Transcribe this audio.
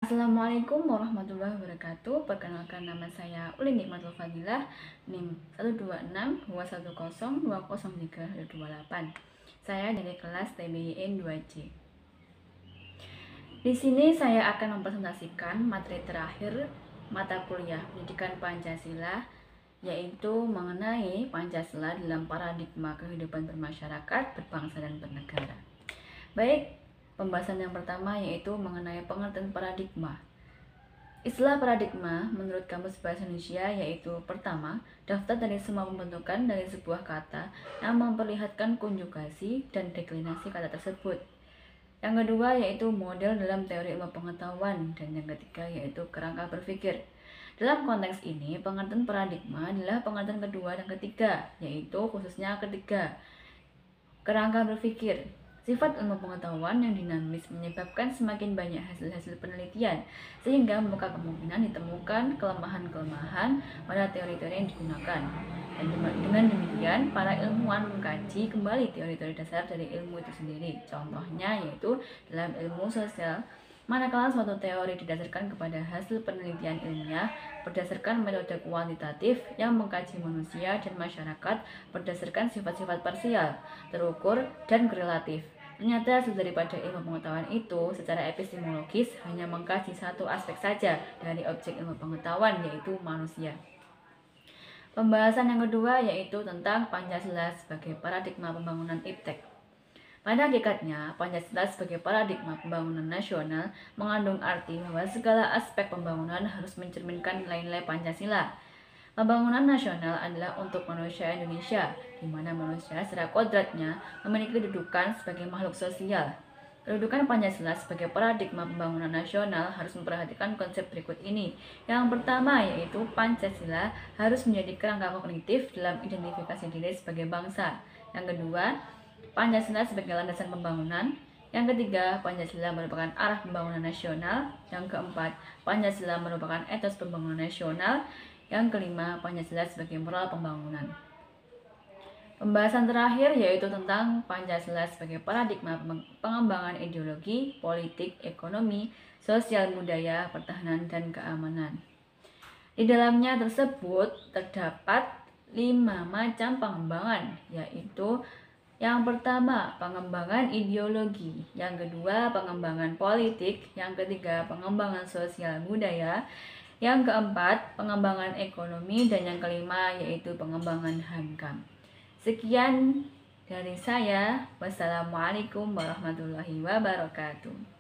Assalamualaikum warahmatullahi wabarakatuh. Perkenalkan, nama saya Ulin Nikmatul Fadilah, NIM 12621020328. Saya dari kelas TBIN 2C. Di sini saya akan mempresentasikan materi terakhir mata kuliah Pendidikan Pancasila, yaitu mengenai Pancasila dalam paradigma kehidupan bermasyarakat, berbangsa, dan bernegara. Baik, pembahasan yang pertama yaitu mengenai pengertian paradigma. Istilah paradigma menurut Kamus Bahasa Indonesia yaitu: pertama, daftar dari semua pembentukan dari sebuah kata yang memperlihatkan konjugasi dan deklinasi kata tersebut. Yang kedua yaitu model dalam teori ilmu pengetahuan, dan yang ketiga yaitu kerangka berpikir. Dalam konteks ini, pengertian paradigma adalah pengertian kedua dan ketiga, yaitu khususnya ketiga, kerangka berpikir. Sifat ilmu pengetahuan yang dinamis menyebabkan semakin banyak hasil-hasil penelitian, sehingga membuka kemungkinan ditemukan kelemahan-kelemahan pada teori-teori yang digunakan. Dan dengan demikian, para ilmuwan mengkaji kembali teori-teori dasar dari ilmu itu sendiri. Contohnya yaitu dalam ilmu sosial, manakala suatu teori didasarkan kepada hasil penelitian ilmiah berdasarkan metode kuantitatif yang mengkaji manusia dan masyarakat berdasarkan sifat-sifat parsial, terukur, dan korelatif. Ternyata hasil daripada ilmu pengetahuan itu secara epistemologis hanya mengkaji satu aspek saja dari objek ilmu pengetahuan, yaitu manusia. Pembahasan yang kedua yaitu tentang Pancasila sebagai paradigma pembangunan iptek. Pada hakikatnya, Pancasila sebagai paradigma pembangunan nasional mengandung arti bahwa segala aspek pembangunan harus mencerminkan nilai-nilai Pancasila. Pembangunan nasional adalah untuk manusia Indonesia, di mana manusia secara kodratnya memiliki kedudukan sebagai makhluk sosial. Kedudukan Pancasila sebagai paradigma pembangunan nasional harus memperhatikan konsep berikut ini. Yang pertama yaitu Pancasila harus menjadi kerangka kognitif dalam identifikasi diri sebagai bangsa. Yang kedua, Pancasila sebagai landasan pembangunan. Yang ketiga, Pancasila merupakan arah pembangunan nasional. Yang keempat, Pancasila merupakan etos pembangunan nasional. Yang kelima, Pancasila sebagai moral pembangunan. Pembahasan terakhir yaitu tentang Pancasila sebagai paradigma pengembangan ideologi, politik, ekonomi, sosial, budaya, pertahanan, dan keamanan. Di dalamnya tersebut terdapat 5 macam pengembangan, yaitu yang pertama, pengembangan ideologi. Yang kedua, pengembangan politik. Yang ketiga, pengembangan sosial budaya. Yang keempat, pengembangan ekonomi. Dan yang kelima, yaitu pengembangan HAMKAM. Sekian dari saya. Wassalamualaikum warahmatullahi wabarakatuh.